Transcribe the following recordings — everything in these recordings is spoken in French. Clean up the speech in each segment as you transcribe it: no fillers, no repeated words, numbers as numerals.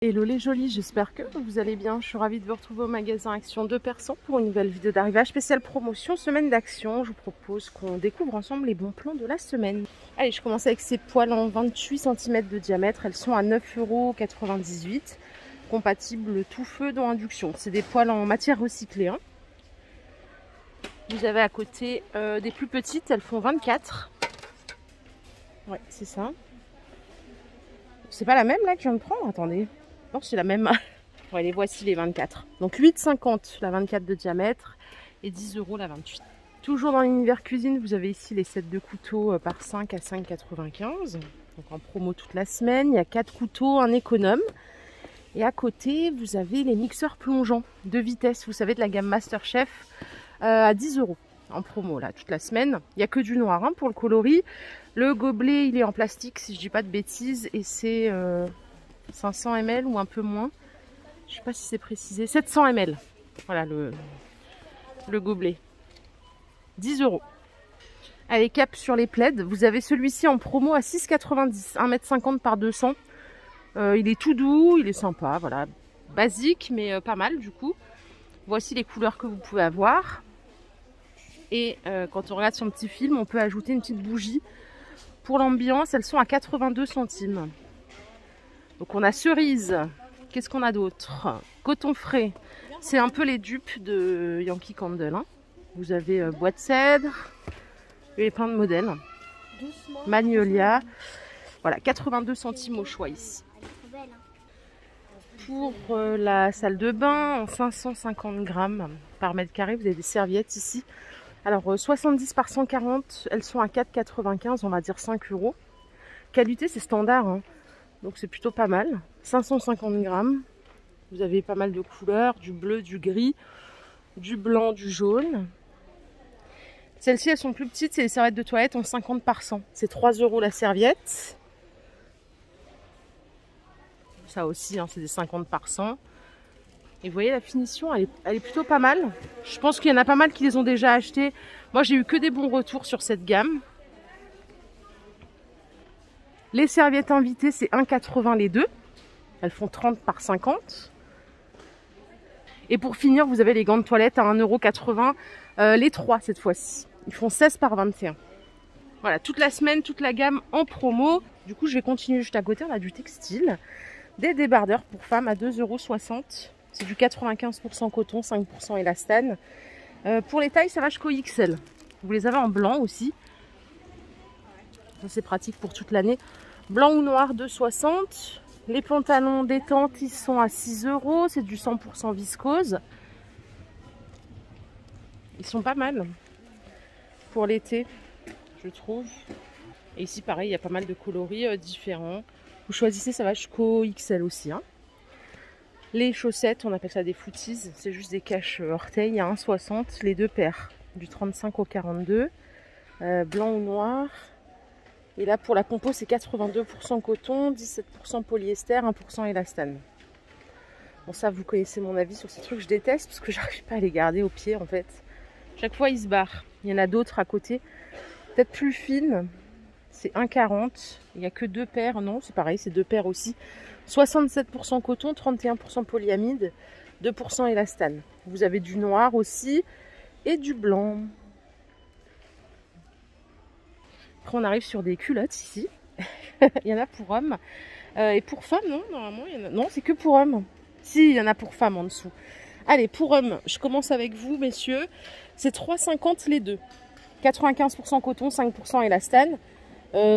Hello les jolis, j'espère que vous allez bien. Je suis ravie de vous retrouver au magasin Action 2% pour une nouvelle vidéo d'arrivage spéciale promotion semaine d'action. Je vous propose qu'on découvre ensemble les bons plans de la semaine. Allez, je commence avec ces poêles en 28 cm de diamètre. Elles sont à 9,98 €, compatibles tout feu dans induction. C'est des poêles en matière recyclée. Vous avez à côté des plus petites, elles font 24. Ouais, c'est ça. C'est pas la même là que je viens de prendre, attendez. Non, c'est la même. Ouais, les voici les 24. Donc 8,50 la 24 de diamètre et 10 € la 28. Toujours dans l'univers cuisine, vous avez ici les sets de couteaux par 5 à 5,95. Donc en promo toute la semaine. Il y a 4 couteaux, un économe. Et à côté, vous avez les mixeurs plongeants de vitesse. Vous savez, de la gamme MasterChef à 10 € en promo là toute la semaine. Il n'y a que du noir pour le coloris. Le gobelet, il est en plastique si je dis pas de bêtises. Et c'est 500 ml ou un peu moins. Je ne sais pas si c'est précisé. 700 ml. Voilà le gobelet. 10 €. Allez, cap sur les plaids. Vous avez celui-ci en promo à 6,90 €. 1,50 m par 200. Il est tout doux, il est sympa. Voilà. Basique, mais pas mal du coup. Voici les couleurs que vous pouvez avoir. Et quand on regarde son petit film, on peut ajouter une petite bougie. Pour l'ambiance, elles sont à 82 centimes. Donc on a cerise. Qu'est-ce qu'on a d'autre? Coton frais. C'est un peu les dupes de Yankee Candle. Vous avez bois de cèdre. Et plein de modèles. Magnolia. Voilà, 82 centimes au choix ici. Pour la salle de bain, en 550 grammes par mètre carré, vous avez des serviettes ici. Alors 70 par 140, elles sont à 4,95 €, on va dire 5 €. Qualité, c'est standard, donc c'est plutôt pas mal. 550 grammes, vous avez pas mal de couleurs, du bleu, du gris, du blanc, du jaune. Celles-ci, elles sont plus petites, c'est les serviettes de toilette en 50 par 100. C'est 3 € la serviette. Ça aussi, c'est des 50 par 100. Et vous voyez, la finition, elle est plutôt pas mal. Je pense qu'il y en a pas mal qui les ont déjà achetés. Moi, j'ai eu que des bons retours sur cette gamme. Les serviettes invitées, c'est 1,80 € les deux. Elles font 30 par 50. Et pour finir, vous avez les gants de toilette à 1,80 € les trois cette fois-ci. Ils font 16 par 21. Voilà, toute la semaine, toute la gamme en promo. Du coup, je vais continuer juste à côté. On a du textile. Des débardeurs pour femmes à 2,60 €. C'est du 95% coton, 5% élastane. Pour les tailles, ça va jusqu'au XL. Vous les avez en blanc aussi. Ça, c'est pratique pour toute l'année. Blanc ou noir, 2,60 €. Les pantalons détente, ils sont à 6 €. C'est du 100% viscose. Ils sont pas mal pour l'été, je trouve. Et ici, pareil, il y a pas mal de coloris différents. Vous choisissez, ça va jusqu'au XL aussi. Les chaussettes, on appelle ça des footies, c'est juste des caches orteils à 1,60 €, les deux paires, du 35 au 42, blanc ou noir. Et là pour la compo c'est 82% coton, 17% polyester, 1% élastane. Bon ça vous connaissez mon avis sur ces trucs, je déteste parce que j'arrive pas à les garder au pied en fait. Chaque fois ils se barrent. Il y en a d'autres à côté, peut-être plus fines, c'est 1,40 €, il n'y a que deux paires, non c'est pareil, c'est deux paires aussi. 67% coton, 31% polyamide, 2% élastane. Vous avez du noir aussi et du blanc. Après, on arrive sur des culottes ici. Il y en a pour hommes. Et pour femmes, non, normalement, il y en a... Non, c'est que pour hommes. Si, il y en a pour femmes en dessous. Allez, pour hommes, je commence avec vous, messieurs. C'est 3,50 € les deux. 95% coton, 5% élastane.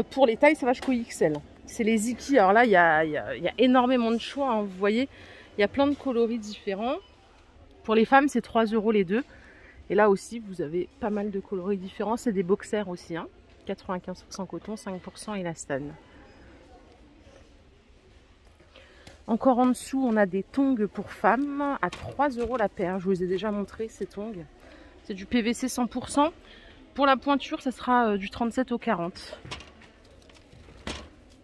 Pour les tailles, ça va jusqu'au XL. C'est les Ziki. Alors là, il y a énormément de choix. Vous voyez, il y a plein de coloris différents. Pour les femmes, c'est 3 € les deux. Et là aussi, vous avez pas mal de coloris différents. C'est des boxers aussi. 95% coton, 5% élastane. Encore en dessous, on a des tongs pour femmes à 3 € la paire. Je vous ai déjà montré ces tongs. C'est du PVC 100%. Pour la pointure, ça sera du 37 au 40.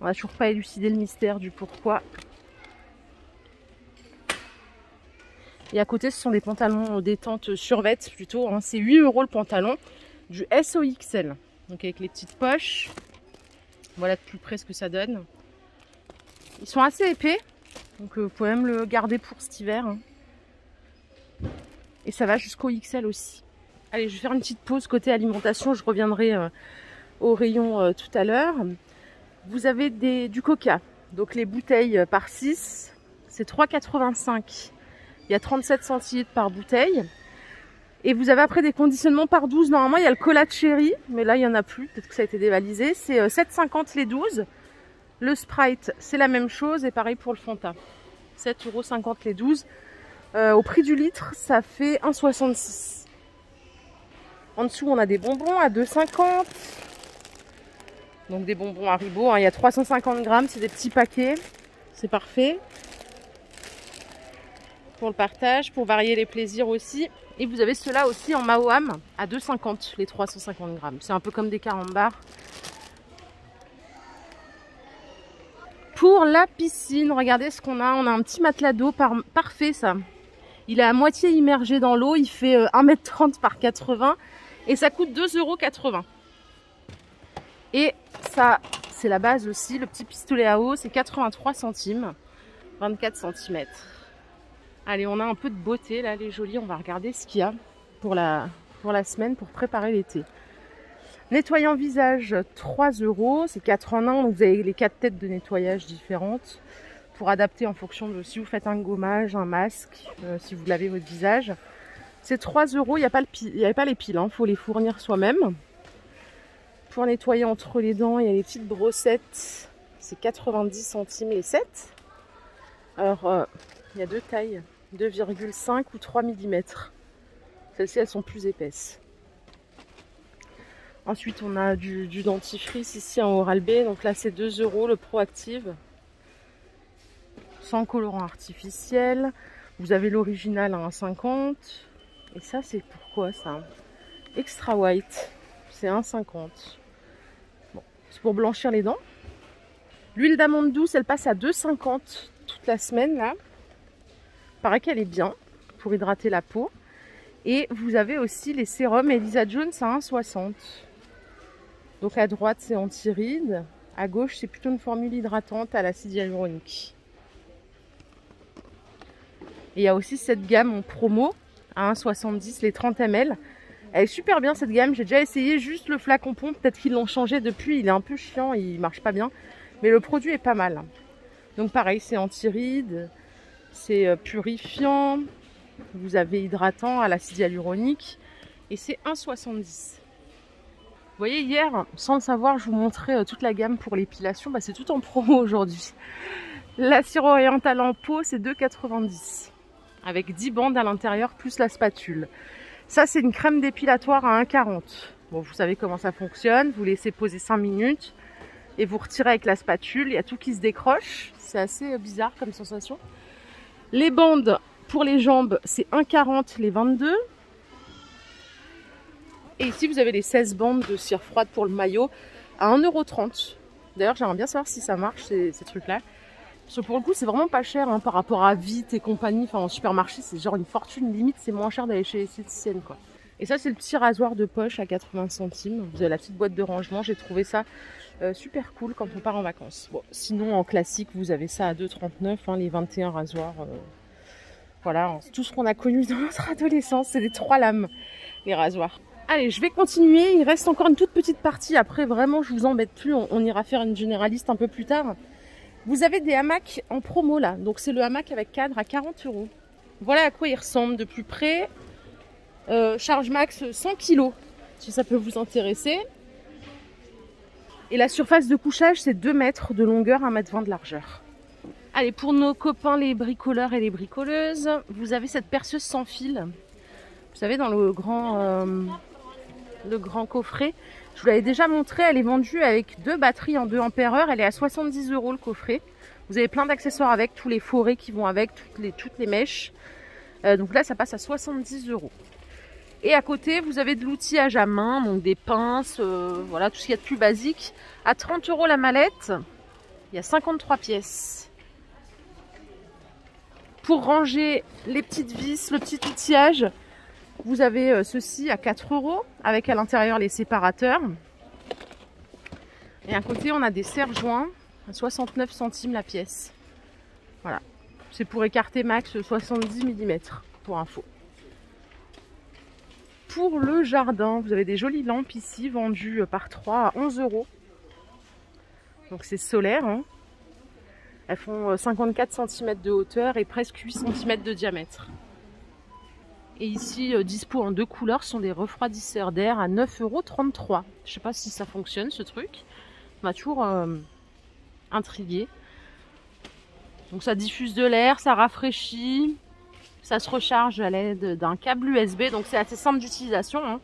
On n'a toujours pas élucidé le mystère du pourquoi. Et à côté, ce sont des pantalons détente survêt plutôt. C'est 8 € le pantalon, du S au XL. Donc avec les petites poches. Voilà de plus près ce que ça donne. Ils sont assez épais. Donc vous pouvez même le garder pour cet hiver. Hein. Et ça va jusqu'au XL aussi. Allez, je vais faire une petite pause côté alimentation. Je reviendrai au rayon tout à l'heure. Vous avez du coca. Donc les bouteilles par 6, c'est 3,85. Il y a 37 centilitres par bouteille. Et vous avez après des conditionnements par 12. Normalement, il y a le cola de chéri, mais là, il n'y en a plus. Peut-être que ça a été dévalisé. C'est 7,50 les 12. Le Sprite, c'est la même chose. Et pareil pour le Fanta. 7,50 € les 12. Au prix du litre, ça fait 1,66. En dessous, on a des bonbons à 2,50. Donc des bonbons Haribo. Hein. Il y a 350 grammes. C'est des petits paquets. C'est parfait. Pour le partage, pour varier les plaisirs aussi. Et vous avez ceux-là aussi en Maoam à 2,50 les 350 grammes. C'est un peu comme des carambars. Pour la piscine, regardez ce qu'on a. On a un petit matelas d'eau parfait ça. Il est à moitié immergé dans l'eau. Il fait 1,30 m par 80 et ça coûte 2,80 €. Et ça, c'est la base aussi. Le petit pistolet à eau, c'est 83 centimes, 24 cm. Allez, on a un peu de beauté là, les jolies. On va regarder ce qu'il y a pour la semaine pour préparer l'été. Nettoyant visage, 3 €. C'est 4 en 1. Donc vous avez les 4 têtes de nettoyage différentes pour adapter en fonction de si vous faites un gommage, un masque, si vous lavez votre visage. C'est 3 €. Il n'y avait pas les piles. Il faut les fournir soi-même. Pour nettoyer entre les dents, il y a les petites brossettes. C'est 90 centimes les 7. Alors, il y a deux tailles. 2,5 ou 3 mm. Celles-ci, elles sont plus épaisses. Ensuite, on a du dentifrice ici en Oral-B. Donc là, c'est 2 € le Proactive. Sans colorant artificiel. Vous avez l'original à 1,50. Et ça, c'est pourquoi ça? Extra White. C'est 1,50. Bon, c'est pour blanchir les dents. L'huile d'amande douce, elle passe à 2,50 toute la semaine là. Paraît qu'elle est bien pour hydrater la peau. Et vous avez aussi les sérums Elisa Jones à 1,60. Donc à droite c'est anti-rides, à gauche c'est plutôt une formule hydratante à l'acide hyaluronique. Et il y a aussi cette gamme en promo à 1,70 les 30 ml. Elle est super bien cette gamme, j'ai déjà essayé juste le flacon pompe, peut-être qu'ils l'ont changé depuis, il est un peu chiant, il marche pas bien. Mais le produit est pas mal. Donc pareil, c'est anti-rides. C'est purifiant, vous avez hydratant à l'acide hyaluronique et c'est 1,70. Vous voyez, hier, sans le savoir, je vous montrais toute la gamme pour l'épilation. Bah, c'est tout en promo aujourd'hui. La cire orientale en pot, c'est 2,90 avec 10 bandes à l'intérieur plus la spatule. Ça, c'est une crème dépilatoire à 1,40. Bon, vous savez comment ça fonctionne. Vous laissez poser 5 minutes et vous retirez avec la spatule. Il y a tout qui se décroche. C'est assez bizarre comme sensation. Les bandes pour les jambes, c'est 1,40 les 22. Et ici, vous avez les 16 bandes de cire froide pour le maillot à 1,30 €. D'ailleurs, j'aimerais bien savoir si ça marche, ces trucs-là. Parce que pour le coup, c'est vraiment pas cher hein, par rapport à Vite et compagnie. Enfin, en supermarché, c'est genre une fortune. Limite, c'est moins cher d'aller chez les esthéticiennes, quoi. Et ça, c'est le petit rasoir de poche à 80 centimes. Vous avez la petite boîte de rangement. J'ai trouvé ça super cool quand on part en vacances. Bon, sinon, en classique, vous avez ça à 2,39 hein, les 21 rasoirs. Voilà, tout ce qu'on a connu dans notre adolescence. C'est des 3 lames, les rasoirs. Allez, je vais continuer. Il reste encore une toute petite partie. Après, vraiment, je vous embête plus. On ira faire une généraliste un peu plus tard. Vous avez des hamacs en promo là. Donc, c'est le hamac avec cadre à 40 €. Voilà à quoi il ressemble de plus près. Charge max 100 kg, si ça peut vous intéresser. Et la surface de couchage, c'est 2 mètres de longueur, 1,20 m de largeur. Allez, pour nos copains les bricoleurs et les bricoleuses, vous avez cette perceuse sans fil. Vous savez, dans le grand coffret. Je vous l'avais déjà montré, elle est vendue avec 2 batteries en 2 ampères-heure. Elle est à 70 € le coffret. Vous avez plein d'accessoires avec, tous les forêts qui vont avec, toutes les mèches. Donc là, ça passe à 70 €. Et à côté, vous avez de l'outillage à main, donc des pinces, voilà, tout ce qu'il y a de plus basique. À 30 € la mallette, il y a 53 pièces. Pour ranger les petites vis, le petit outillage, vous avez ceci à 4 € avec à l'intérieur les séparateurs. Et à côté, on a des serre-joints à 69 centimes la pièce. Voilà. C'est pour écarter max 70 mm, pour info. Pour le jardin, vous avez des jolies lampes ici, vendues par 3 à 11 €. Donc c'est solaire, hein. Elles font 54 cm de hauteur et presque 8 cm de diamètre. Et ici, dispo en 2 couleurs, sont des refroidisseurs d'air à 9,33 €. Je sais pas si ça fonctionne ce truc. Ça m'a toujours intrigué. Donc ça diffuse de l'air, ça rafraîchit, ça se recharge à l'aide d'un câble USB. Donc c'est assez simple d'utilisation, hein.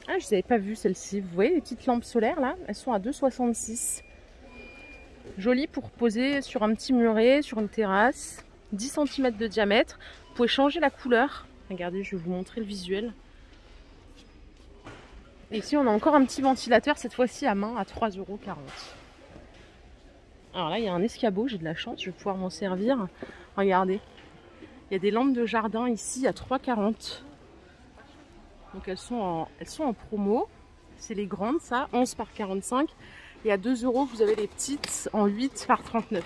Ah, je ne les avais pas vues celles-ci. Vous voyez les petites lampes solaires là? Elles sont à 2,66 €. Jolies pour poser sur un petit muret, sur une terrasse. 10 cm de diamètre. Vous pouvez changer la couleur. Regardez, je vais vous montrer le visuel. Et ici, on a encore un petit ventilateur, cette fois-ci à main, à 3,40 €. Alors là, il y a un escabeau, j'ai de la chance, je vais pouvoir m'en servir. Regardez, il y a des lampes de jardin ici à 3,40 €. Donc elles sont en promo. C'est les grandes, ça, 11 par 45. Et à 2 €, vous avez les petites en 8 par 39.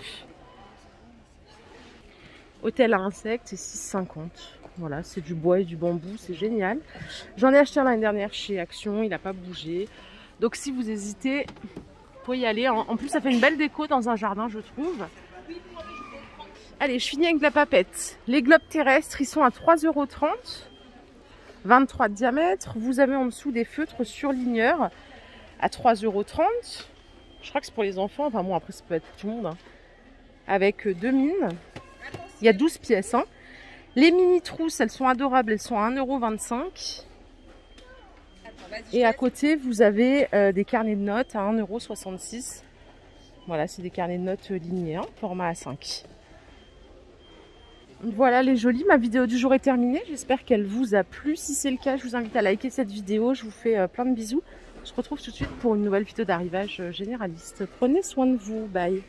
Hôtel à insectes, c'est 6,50 €. Voilà, c'est du bois et du bambou, c'est génial. J'en ai acheté l'année dernière chez Action, il n'a pas bougé. Donc si vous hésitez, vous pouvez y aller. En plus, ça fait une belle déco dans un jardin, je trouve. Allez, je finis avec de la papette. Les globes terrestres, ils sont à 3,30 €. 23 de diamètre. Vous avez en dessous des feutres surligneurs à 3,30 €. Je crois que c'est pour les enfants. Enfin bon, après ça peut être pour tout le monde, hein. Avec 2 mines. Il y a 12 pièces, hein. Les mini trousses, elles sont adorables. Elles sont à 1,25 €. Et à côté, vous avez des carnets de notes à 1,66 €. Voilà, c'est des carnets de notes linéaires, format A5. Voilà les jolis, ma vidéo du jour est terminée. J'espère qu'elle vous a plu. Si c'est le cas, je vous invite à liker cette vidéo. Je vous fais plein de bisous. On se retrouve tout de suite pour une nouvelle vidéo d'arrivage généraliste. Prenez soin de vous. Bye.